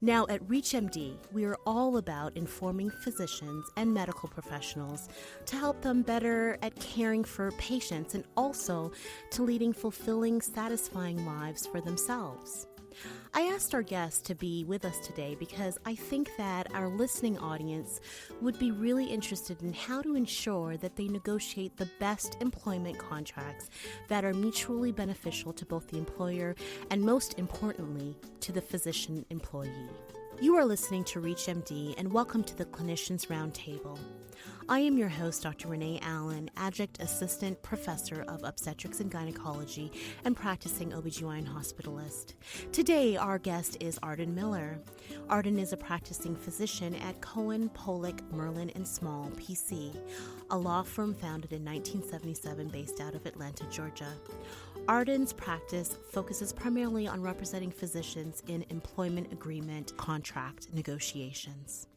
Now at ReachMD, we are all about informing physicians and medical professionals to help them better at caring for patients and also to leading fulfilling, satisfying lives for themselves. I asked our guest to be with us today because I think that our listening audience would be really interested in how to ensure that they negotiate the best employment contracts that are mutually beneficial to both the employer and, most importantly, to the physician employee. You are listening to ReachMD, and welcome to the Clinicians Roundtable. I am your host, Dr. Renee Allen, Adjunct Assistant Professor of Obstetrics and Gynecology and practicing OBGYN hospitalist. Today, our guest is Arden Miller. Arden is a practicing physician at Cohen, Pollack, Merlin and Small P.C., a law firm founded in 1977 based out of Atlanta, Georgia. Arden's practice focuses primarily on representing physicians in employment agreement contract negotiations.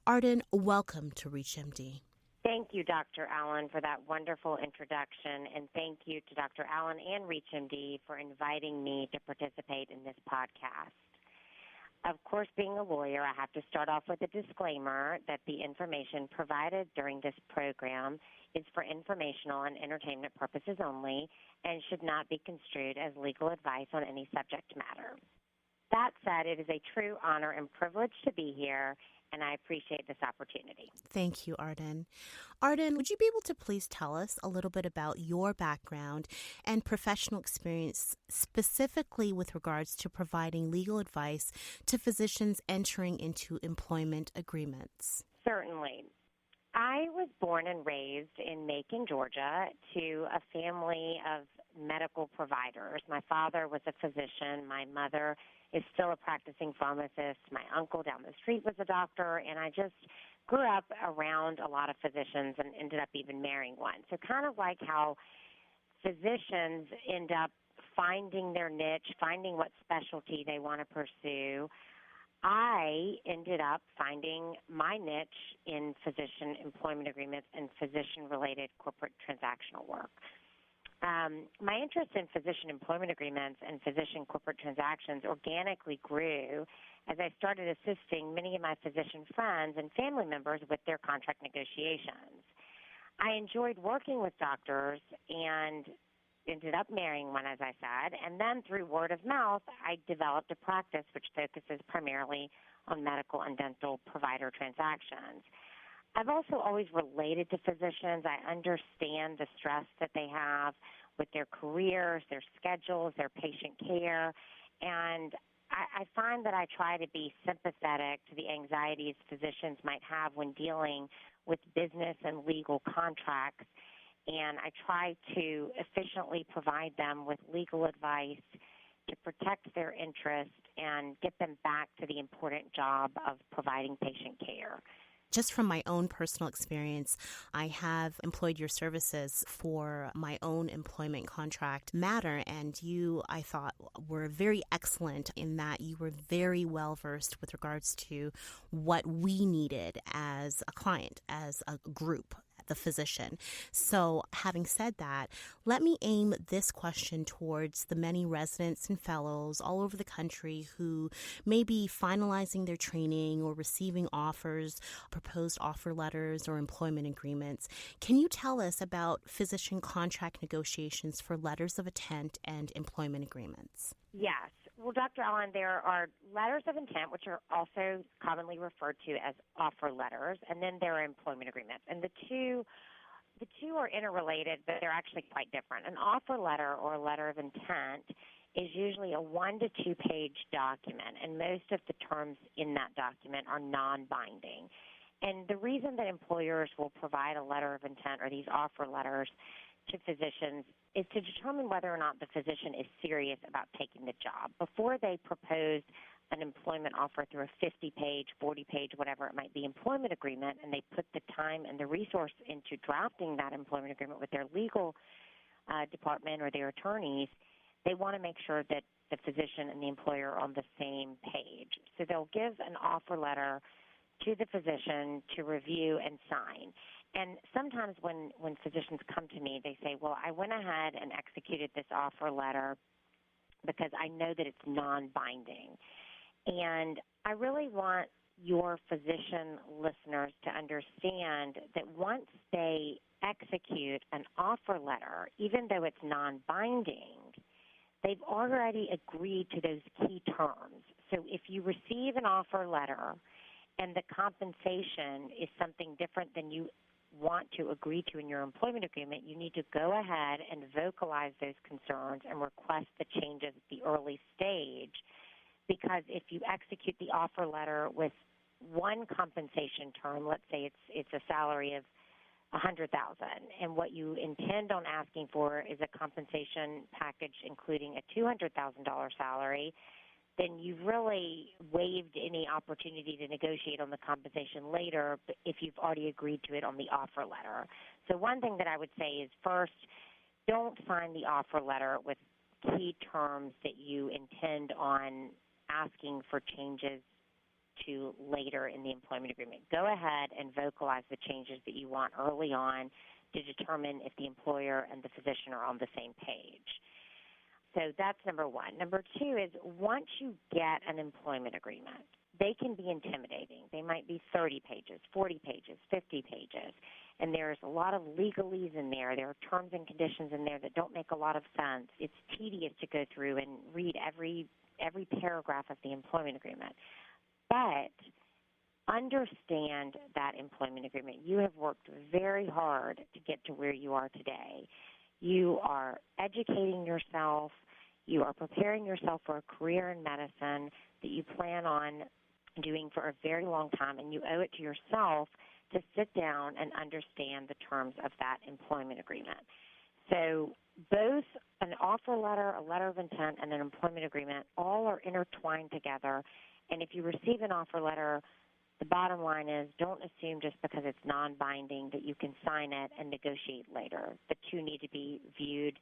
Arden, welcome to ReachMD. Thank you, Dr. Allen, for that wonderful introduction, and thank you to Dr. Allen and ReachMD for inviting me to participate in this podcast. Of course, being a lawyer, I have to start off with a disclaimer that the information provided during this program is for informational and entertainment purposes only and should not be construed as legal advice on any subject matter. That said, it is a true honor and privilege to be here, and I appreciate this opportunity. Thank you, Arden. Arden, would you be able to please tell us a little bit about your background and professional experience, specifically with regards to providing legal advice to physicians entering into employment agreements? Certainly. I was born and raised in Macon, Georgia, to a family of medical providers. My father was a physician. My mother is still a practicing pharmacist. My uncle down the street was a doctor, and I just grew up around a lot of physicians and ended up even marrying one. So kind of like how physicians end up finding their niche, finding what specialty they want to pursue, I ended up finding my niche in physician employment agreements and physician-related corporate transactional work. My interest in physician employment agreements and physician corporate transactions organically grew as I started assisting many of my physician friends and family members with their contract negotiations. I enjoyed working with doctors and ended up marrying one, as I said, and then through word of mouth, I developed a practice which focuses primarily on medical and dental provider transactions. I've also always related to physicians. I understand the stress that they have with their careers, their schedules, their patient care, and I find that I try to be sympathetic to the anxieties physicians might have when dealing with business and legal contracts, and I try to efficiently provide them with legal advice to protect their interests and get them back to the important job of providing patient care. Just from my own personal experience, I have employed your services for my own employment contract matter, and you, I thought, were very excellent in that you were very well versed with regards to what we needed as a client, as a group, the physician. So having said that, let me aim this question towards the many residents and fellows all over the country who may be finalizing their training or receiving offers, proposed offer letters, or employment agreements. Can you tell us about physician contract negotiations for letters of intent and employment agreements? Yes. Well, Dr. Allen, there are letters of intent, which are also commonly referred to as offer letters, and then there are employment agreements. And the two are interrelated, but they're actually quite different. An offer letter or a letter of intent is usually a 1 to 2 page document, and most of the terms in that document are non-binding. And the reason that employers will provide a letter of intent or these offer letters to physicians is to determine whether or not the physician is serious about taking the job. Before they propose an employment offer through a 50-page, 40-page, whatever it might be, employment agreement, and they put the time and the resource into drafting that employment agreement with their legal department or their attorneys, they want to make sure that the physician and the employer are on the same page. So they'll give an offer letter to the physician to review and sign. And sometimes when physicians come to me, they say, well, I went ahead and executed this offer letter because I know that it's non-binding. And I really want your physician listeners to understand that once they execute an offer letter, even though it's non-binding, they've already agreed to those key terms. So if you receive an offer letter and the compensation is something different than you want to agree to in your employment agreement, you need to go ahead and vocalize those concerns and request the changes at the early stage, because if you execute the offer letter with one compensation term, let's say it's a salary of $100,000, and what you intend on asking for is a compensation package including a $200,000 salary, then you've really waived any opportunity to negotiate on the compensation later if you've already agreed to it on the offer letter. So one thing that I would say is, first, don't sign the offer letter with key terms that you intend on asking for changes to later in the employment agreement. Go ahead and vocalize the changes that you want early on to determine if the employer and the physician are on the same page. So that's number one. Number two is, once you get an employment agreement, they can be intimidating. They might be 30 pages, 40 pages, 50 pages, and there's a lot of legalese in there. There are terms and conditions in there that don't make a lot of sense. It's tedious to go through and read every paragraph of the employment agreement. But understand that employment agreement. You have worked very hard to get to where you are today. You are educating yourself. You are preparing yourself for a career in medicine that you plan on doing for a very long time, and you owe it to yourself to sit down and understand the terms of that employment agreement. So both an offer letter, a letter of intent, and an employment agreement all are intertwined together. And if you receive an offer letter, the bottom line is, don't assume just because it's non-binding that you can sign it and negotiate later. The two need to be viewed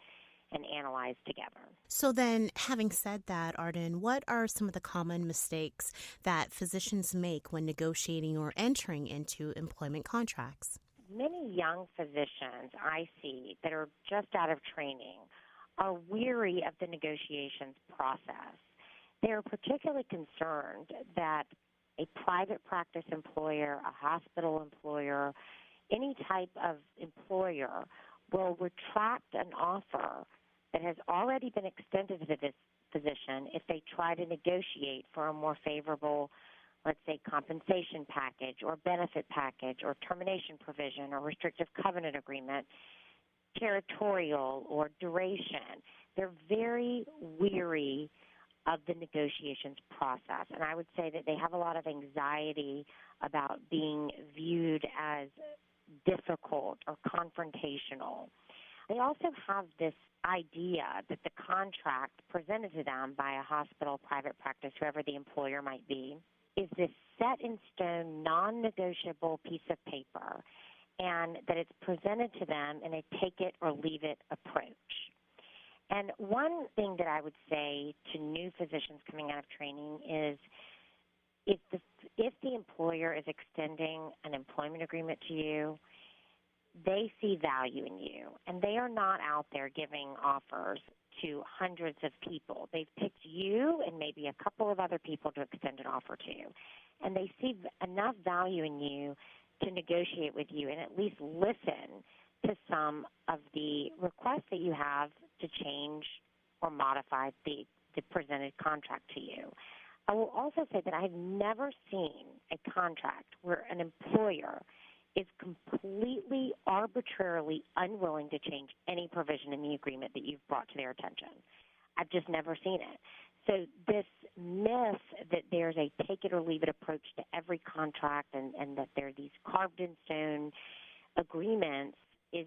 and analyzed together. So then, having said that, Arden, what are some of the common mistakes that physicians make when negotiating or entering into employment contracts? Many young physicians I see that are just out of training are weary of the negotiations process. They are particularly concerned that a private practice employer, a hospital employer, any type of employer will retract an offer that has already been extended to this physician if they try to negotiate for a more favorable, let's say, compensation package or benefit package or termination provision or restrictive covenant agreement, territorial or duration. They're very weary of the negotiations process, and I would say that they have a lot of anxiety about being viewed as difficult or confrontational. They also have this idea that the contract presented to them by a hospital, private practice, whoever the employer might be, is this set-in-stone, non-negotiable piece of paper, and that it's presented to them in a take-it-or-leave-it approach. And one thing that I would say to new physicians coming out of training is, if the employer is extending an employment agreement to you, they see value in you, and they are not out there giving offers to hundreds of people. They've picked you and maybe a couple of other people to extend an offer to, and they see enough value in you to negotiate with you and at least listen to some of the requests that you have to change or modify the presented contract to you. I will also say that I've never seen a contract where an employer is completely arbitrarily unwilling to change any provision in the agreement that you've brought to their attention. I've just never seen it. So this myth that there's a take-it-or-leave-it approach to every contract and that there are these carved-in-stone agreements is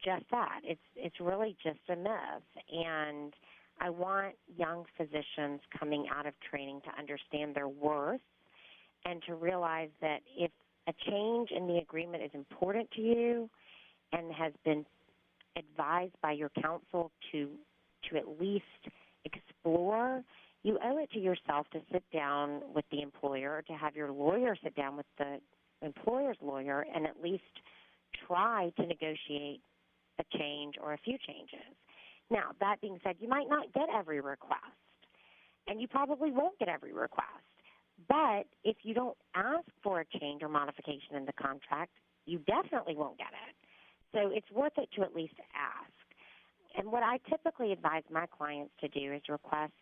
just that. It's really just a myth. And I want young physicians coming out of training to understand their worth and to realize that if a change in the agreement is important to you and has been advised by your counsel to at least explore, you owe it to yourself to sit down with the employer, to have your lawyer sit down with the employer's lawyer and at least try to negotiate a change or a few changes. Now, that being said, you might not get every request, and you probably won't get every request. But if you don't ask for a change or modification in the contract, you definitely won't get it. So it's worth it to at least ask. And what I typically advise my clients to do is request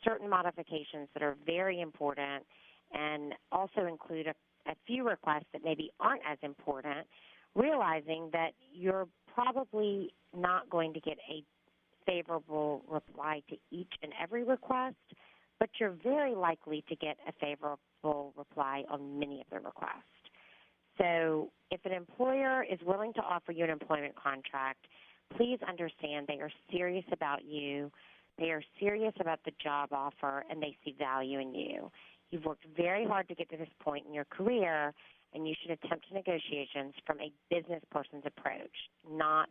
certain modifications that are very important and also include a few requests that maybe aren't as important, realizing that you're probably not going to get a favorable reply to each and every request, but you're very likely to get a favorable reply on many of the requests. So if an employer is willing to offer you an employment contract, please understand they are serious about you, they are serious about the job offer, and they see value in you. You've worked very hard to get to this point in your career, and you should attempt negotiations from a business person's approach, not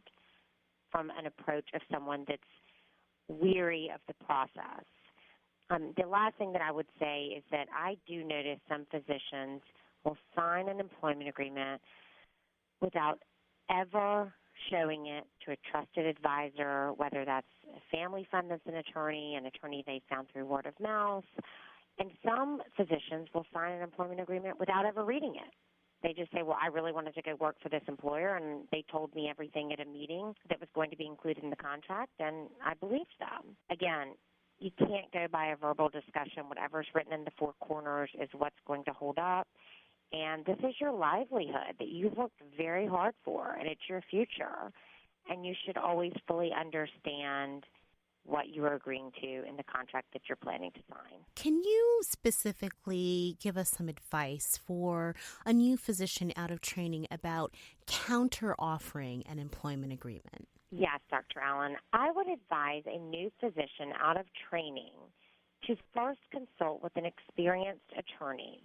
from an approach of someone that's weary of the process. The last thing that I would say is that I do notice some physicians will sign an employment agreement without ever showing it to a trusted advisor, whether that's a family friend that's an attorney they found through word of mouth. And some physicians will sign an employment agreement without ever reading it. They just say, well, I really wanted to go work for this employer, and they told me everything at a meeting that was going to be included in the contract, and I believed them. Again, you can't go by a verbal discussion. Whatever's written in the four corners is what's going to hold up. And this is your livelihood that you've worked very hard for, and it's your future. And you should always fully understand what you are agreeing to in the contract that you're planning to sign. Can you specifically give us some advice for a new physician out of training about counter-offering an employment agreement? Yes, Dr. Allen. I would advise a new physician out of training to first consult with an experienced attorney,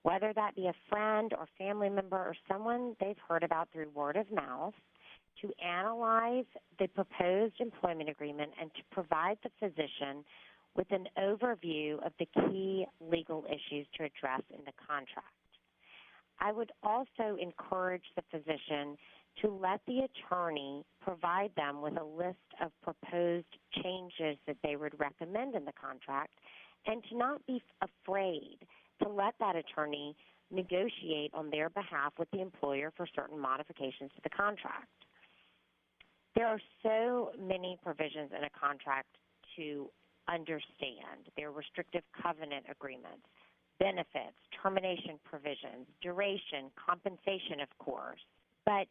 whether that be a friend or family member or someone they've heard about through word of mouth, to analyze the proposed employment agreement and to provide the physician with an overview of the key legal issues to address in the contract. I would also encourage the physician to let the attorney provide them with a list of proposed changes that they would recommend in the contract, and to not be afraid to let that attorney negotiate on their behalf with the employer for certain modifications to the contract. There are so many provisions in a contract to understand. There are restrictive covenant agreements, benefits, termination provisions, duration, compensation, of course. But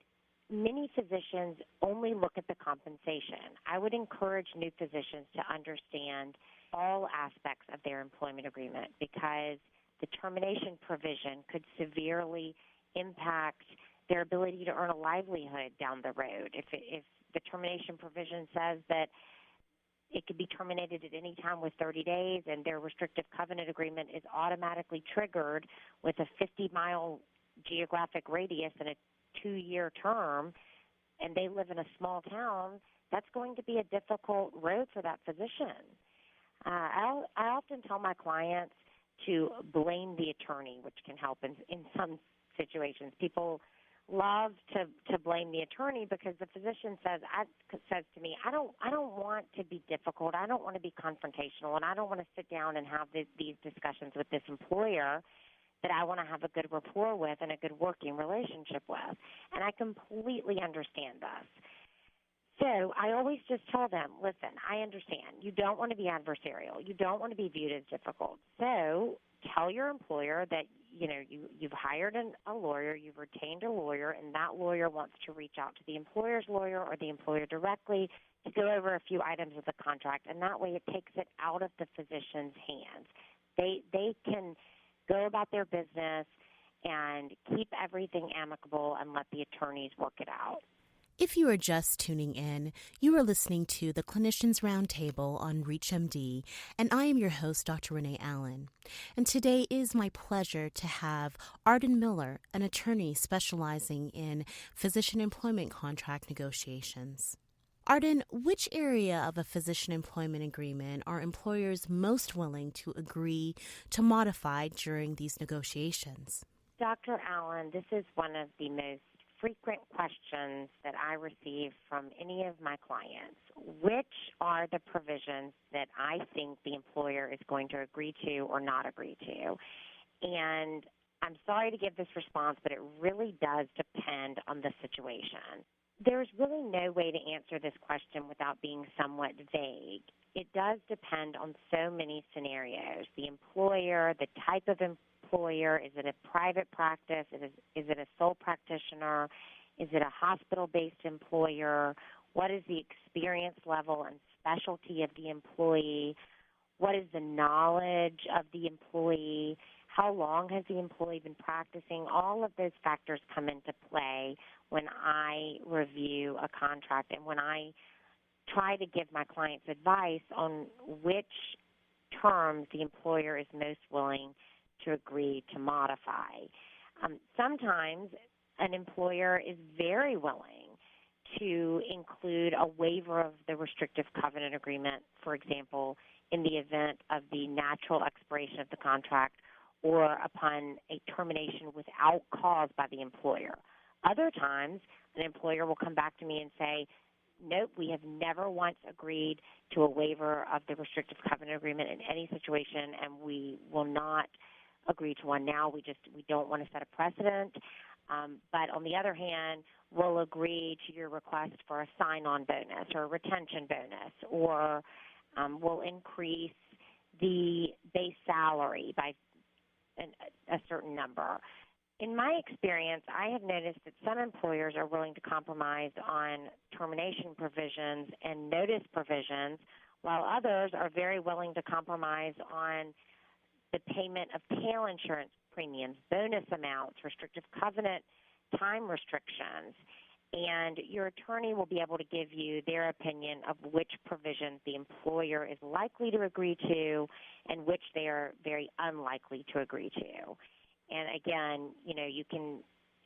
many physicians only look at the compensation. I would encourage new physicians to understand all aspects of their employment agreement, because the termination provision could severely impact their ability to earn a livelihood down the road. If the termination provision says that it could be terminated at any time with 30 days, and their restrictive covenant agreement is automatically triggered with a 50-mile geographic radius and a 2-year term, and they live in a small town, that's going to be a difficult road for that physician. I often tell my clients to blame the attorney, which can help in some situations. People love to blame the attorney because the physician says to me, I don't want to be difficult, I don't want to be confrontational, and I don't want to sit down and have these discussions with this employer that I want to have a good rapport with and a good working relationship with. And I completely understand this. So I always just tell them, listen, I understand. You don't want to be adversarial. You don't want to be viewed as difficult. So tell your employer that, you've hired a lawyer, you've retained a lawyer, and that lawyer wants to reach out to the employer's lawyer or the employer directly to go over a few items of the contract, and that way it takes it out of the physician's hands. They can go about their business and keep everything amicable and let the attorneys work it out. If you are just tuning in, you are listening to the Clinicians Roundtable on ReachMD, and I am your host, Dr. Renee Allen. And today is my pleasure to have Arden Miller, an attorney specializing in physician employment contract negotiations. Arden, which area of a physician employment agreement are employers most willing to agree to modify during these negotiations? Dr. Allen, this is one of the most frequent questions that I receive from any of my clients. Which are the provisions that I think the employer is going to agree to or not agree to? And I'm sorry to give this response, but it really does depend on the situation. There's really no way to answer this question without being somewhat vague. It does depend on so many scenarios. The employer, the type of employer, is it a private practice, is it a sole practitioner, is it a hospital-based employer, what is the experience level and specialty of the employee, what is the knowledge of the employee, how long has the employee been practicing? All of those factors come into play when I review a contract and when I try to give my clients advice on which terms the employer is most willing to agree to modify. Sometimes an employer is very willing to include a waiver of the restrictive covenant agreement, for example, in the event of the natural expiration of the contract or upon a termination without cause by the employer. Other times, an employer will come back to me and say, nope, we have never once agreed to a waiver of the restrictive covenant agreement in any situation, and we will not agree to one now. We don't want to set a precedent. But on the other hand, we'll agree to your request for a sign-on bonus or a retention bonus, or we'll increase the base salary by a certain number. In my experience, I have noticed that some employers are willing to compromise on termination provisions and notice provisions, while others are very willing to compromise on the payment of tail insurance premiums, bonus amounts, restrictive covenant time restrictions. And your attorney will be able to give you their opinion of which provisions the employer is likely to agree to and which they are very unlikely to agree to. And again, you can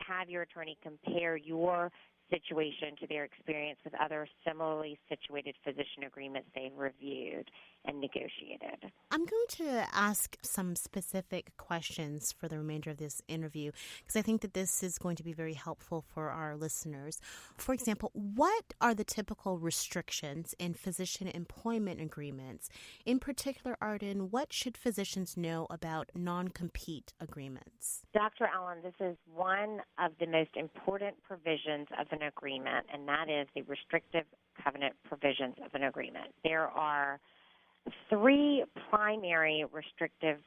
have your attorney compare your situation to their experience with other similarly situated physician agreements they've reviewed and negotiated. I'm going to ask some specific questions for the remainder of this interview because I think that this is going to be very helpful for our listeners. For example, what are the typical restrictions in physician employment agreements? In particular, Arden, what should physicians know about non-compete agreements? Dr. Allen, this is one of the most important provisions of an agreement, and that is the restrictive covenant provisions of an agreement. There are 3 primary restrictive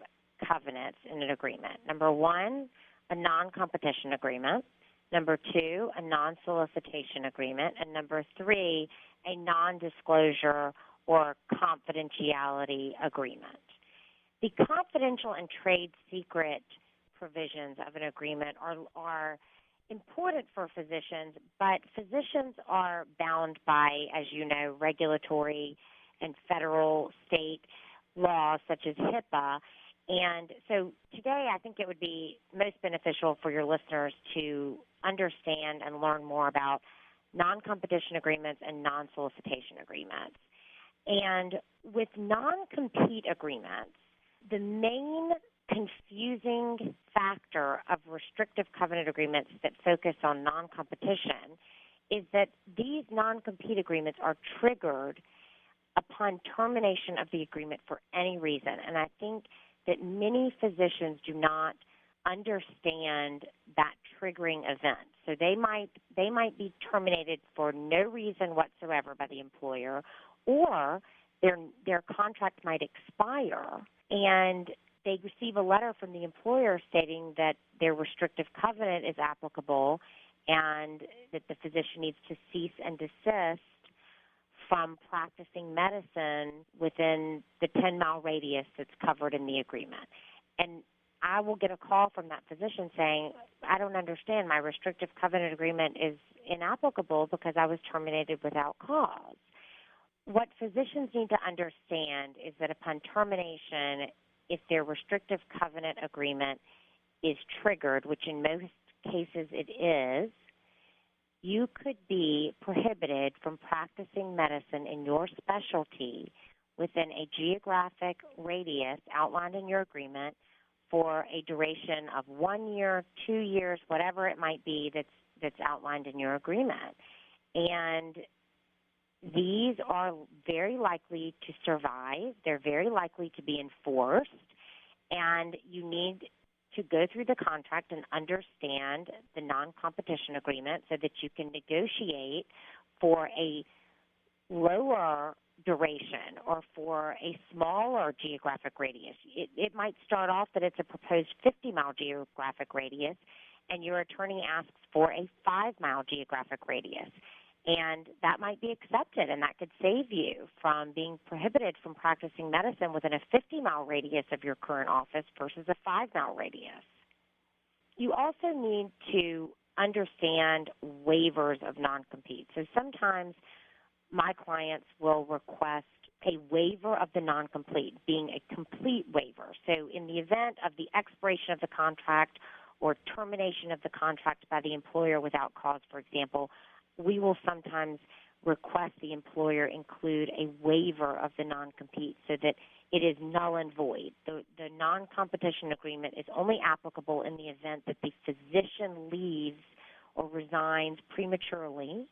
covenants in an agreement. Number 1, a non-competition agreement. Number 2, a non-solicitation agreement. And number 3, a non-disclosure or confidentiality agreement. The confidential and trade secret provisions of an agreement are important for physicians, but physicians are bound by, as you know, regulatory and federal, state laws such as HIPAA. And so today I think it would be most beneficial for your listeners to understand and learn more about non-competition agreements and non-solicitation agreements. And with non-compete agreements, the main confusing factor of restrictive covenant agreements that focus on non-competition is that these non-compete agreements are triggered upon termination of the agreement for any reason. And I think that many physicians do not understand that triggering event. So they might be terminated for no reason whatsoever by the employer, or their contract might expire and they receive a letter from the employer stating that their restrictive covenant is applicable and that the physician needs to cease and desist from practicing medicine within the 10-mile radius that's covered in the agreement. And I will get a call from that physician saying, I don't understand, my restrictive covenant agreement is inapplicable because I was terminated without cause. What physicians need to understand is that upon termination, if their restrictive covenant agreement is triggered, which in most cases it is, you could be prohibited from practicing medicine in your specialty within a geographic radius outlined in your agreement for a duration of 1 year, 2 years, whatever it might be that's outlined in your agreement. And these are very likely to survive. They're very likely to be enforced. And you need to go through the contract and understand the non-competition agreement so that you can negotiate for a lower duration or for a smaller geographic radius. It might start off that it's a proposed 50-mile geographic radius, and your attorney asks for a 5-mile geographic radius. And that might be accepted, and that could save you from being prohibited from practicing medicine within a 50-mile radius of your current office versus a 5-mile radius. You also need to understand waivers of non-compete. So sometimes my clients will request a waiver of the non-complete, being a complete waiver. So in the event of the expiration of the contract or termination of the contract by the employer without cause, for example, we will sometimes request the employer include a waiver of the non-compete so that it is null and void. The non-competition agreement is only applicable in the event that the physician leaves or resigns prematurely,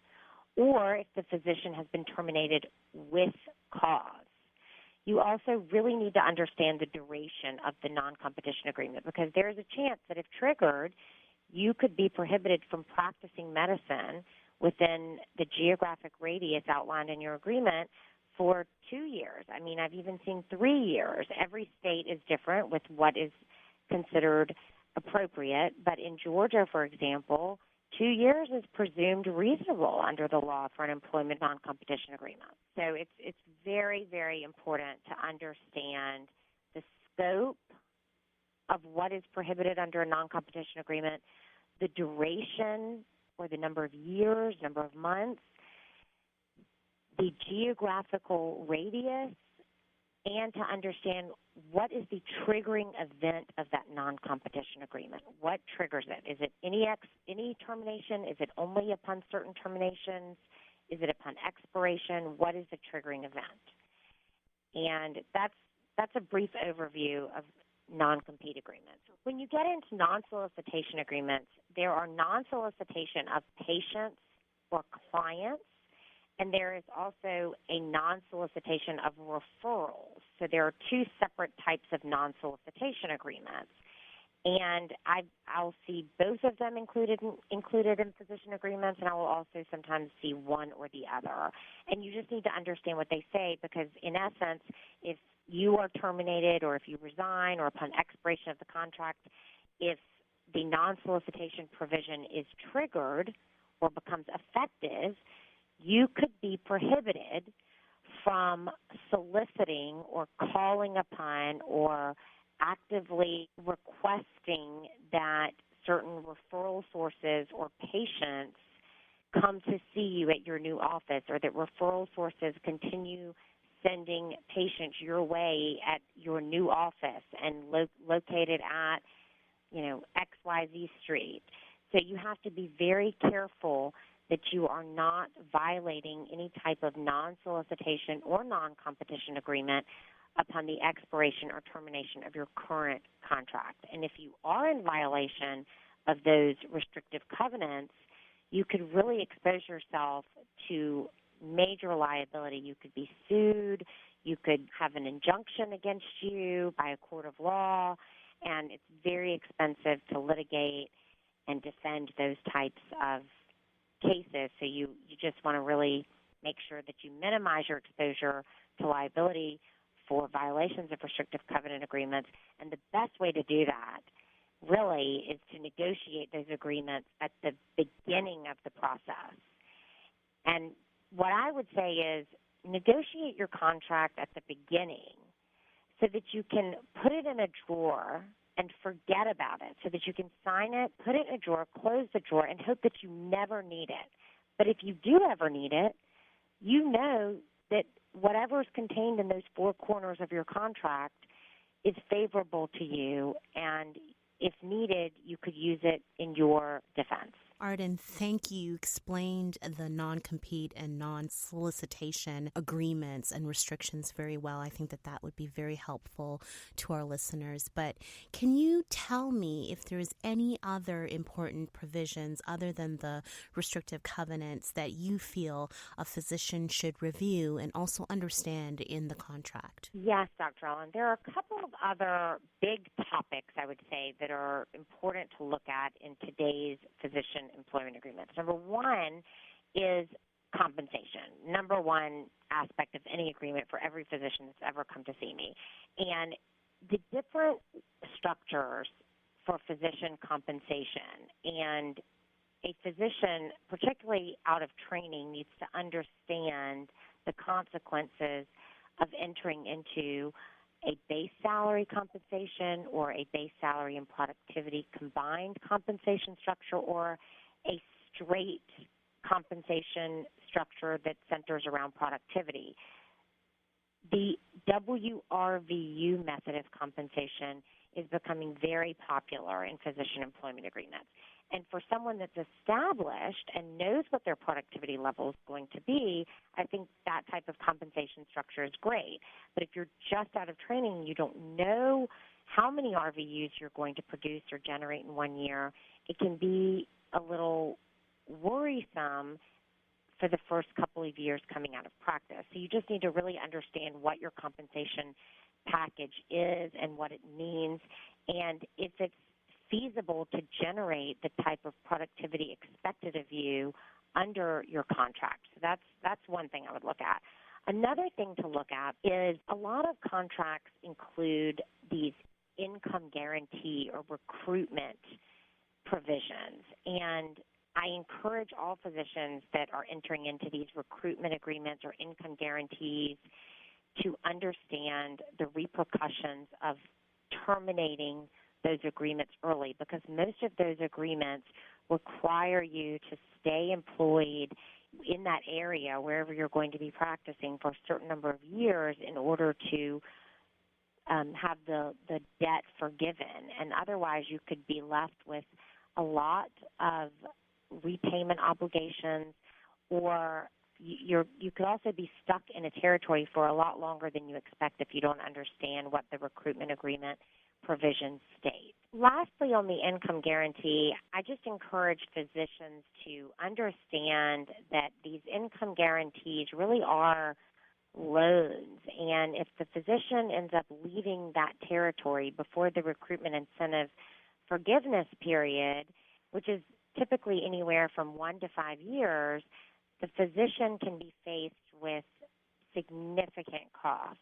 or if the physician has been terminated with cause. You also really need to understand the duration of the non-competition agreement, because there is a chance that if triggered, you could be prohibited from practicing medicine within the geographic radius outlined in your agreement for 2 years. I mean, I've even seen 3 years. Every state is different with what is considered appropriate, but in Georgia, for example, 2 years is presumed reasonable under the law for an employment non-competition agreement. So it's very, very important to understand the scope of what is prohibited under a non-competition agreement, the duration or the number of years, number of months, the geographical radius, and to understand what is the triggering event of that non-competition agreement. What triggers it? Is it any termination? Is it only upon certain terminations? Is it upon expiration? What is the triggering event? And that's a brief overview of non-compete agreements. When you get into non-solicitation agreements, there are non-solicitation of patients or clients, and there is also a non-solicitation of referrals. So there are two separate types of non-solicitation agreements. And I'll see both of them included in physician agreements, and I will also sometimes see one or the other. And you just need to understand what they say, because in essence, if you are terminated or if you resign or upon expiration of the contract, if the non-solicitation provision is triggered or becomes effective, you could be prohibited from soliciting or calling upon or actively requesting that certain referral sources or patients come to see you at your new office, or that referral sources continue sending patients your way at your new office and located at, XYZ Street. So you have to be very careful that you are not violating any type of non-solicitation or non-competition agreement upon the expiration or termination of your current contract. And if you are in violation of those restrictive covenants, you could really expose yourself to major liability. You could be sued. You could have an injunction against you by a court of law, and it's very expensive to litigate and defend those types of cases. So you just want to really make sure that you minimize your exposure to liability for violations of restrictive covenant agreements. And the best way to do that really is to negotiate those agreements at the beginning of the process. And what I would say is negotiate your contract at the beginning so that you can put it in a drawer and forget about it, so that you can sign it, put it in a drawer, close the drawer, and hope that you never need it. But if you do ever need it, you know that whatever is contained in those four corners of your contract is favorable to you, and if needed, you could use it in your defense. Arden, thank you. You explained the non-compete and non-solicitation agreements and restrictions very well. I think that would be very helpful to our listeners. But can you tell me if there is any other important provisions other than the restrictive covenants that you feel a physician should review and also understand in the contract? Yes, Dr. Allen. There are a couple of other big topics, I would say, that are important to look at in today's physician employment agreements. Number one is compensation. Number one aspect of any agreement for every physician that's ever come to see me. And the different structures for physician compensation, and a physician, particularly out of training, needs to understand the consequences of entering into a base salary compensation or a base salary and productivity combined compensation structure, or a straight compensation structure that centers around productivity. The WRVU method of compensation is becoming very popular in physician employment agreements. And for someone that's established and knows what their productivity level is going to be, I think that type of compensation structure is great. But if you're just out of training and you don't know how many RVUs you're going to produce or generate in 1 year, it can be a little worrisome for the first couple of years coming out of practice. So you just need to really understand what your compensation package is and what it means, and if it's feasible to generate the type of productivity expected of you under your contract. So that's one thing I would look at. Another thing to look at is a lot of contracts include these income guarantee or recruitment provisions, and I encourage all physicians that are entering into these recruitment agreements or income guarantees to understand the repercussions of terminating those agreements early, because most of those agreements require you to stay employed in that area wherever you're going to be practicing for a certain number of years in order to have the debt forgiven. And otherwise you could be left with a lot of repayment obligations, or you could also be stuck in a territory for a lot longer than you expect if you don't understand what the recruitment agreement provisions state. Lastly, on the income guarantee, I just encourage physicians to understand that these income guarantees really are loans, and if the physician ends up leaving that territory before the recruitment incentive forgiveness period, which is typically anywhere from 1 to 5 years, the physician can be faced with significant costs.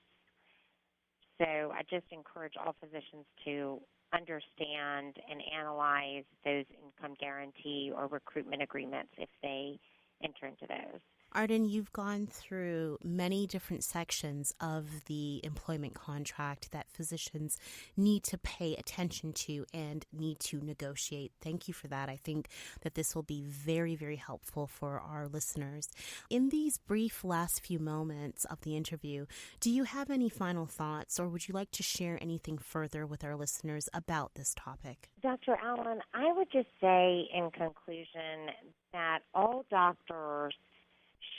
So I just encourage all physicians to understand and analyze those income guarantee or recruitment agreements if they enter into those. Arden, you've gone through many different sections of the employment contract that physicians need to pay attention to and need to negotiate. Thank you for that. I think that this will be very, very helpful for our listeners. In these brief last few moments of the interview, do you have any final thoughts, or would you like to share anything further with our listeners about this topic? Dr. Allen, I would just say in conclusion that all doctors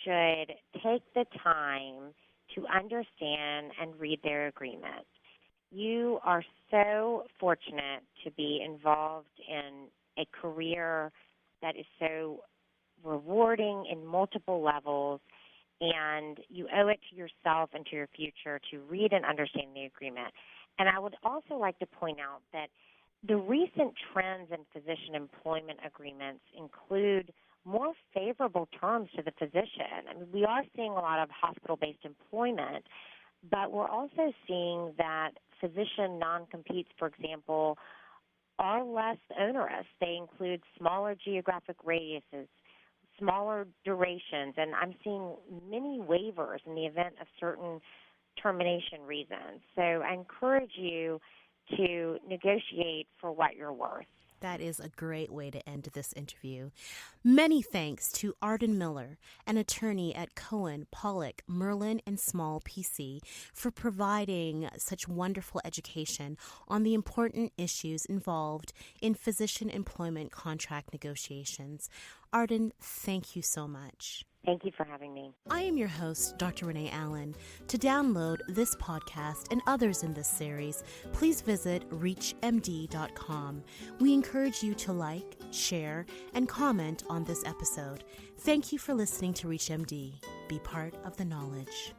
should take the time to understand and read their agreement. You are so fortunate to be involved in a career that is so rewarding in multiple levels, and you owe it to yourself and to your future to read and understand the agreement. And I would also like to point out that the recent trends in physician employment agreements include more favorable terms to the physician. I mean, we are seeing a lot of hospital-based employment, but we're also seeing that physician non-competes, for example, are less onerous. They include smaller geographic radiuses, smaller durations, and I'm seeing many waivers in the event of certain termination reasons. So I encourage you to negotiate for what you're worth. That is a great way to end this interview. Many thanks to Arden Miller, an attorney at Cohen, Pollack, Merlin and Small P.C, for providing such wonderful education on the important issues involved in physician employment contract negotiations. Arden, thank you so much. Thank you for having me. I am your host, Dr. Renee Allen. To download this podcast and others in this series, please visit reachmd.com. We encourage you to like, share, and comment on this episode. Thank you for listening to ReachMD. Be part of the knowledge.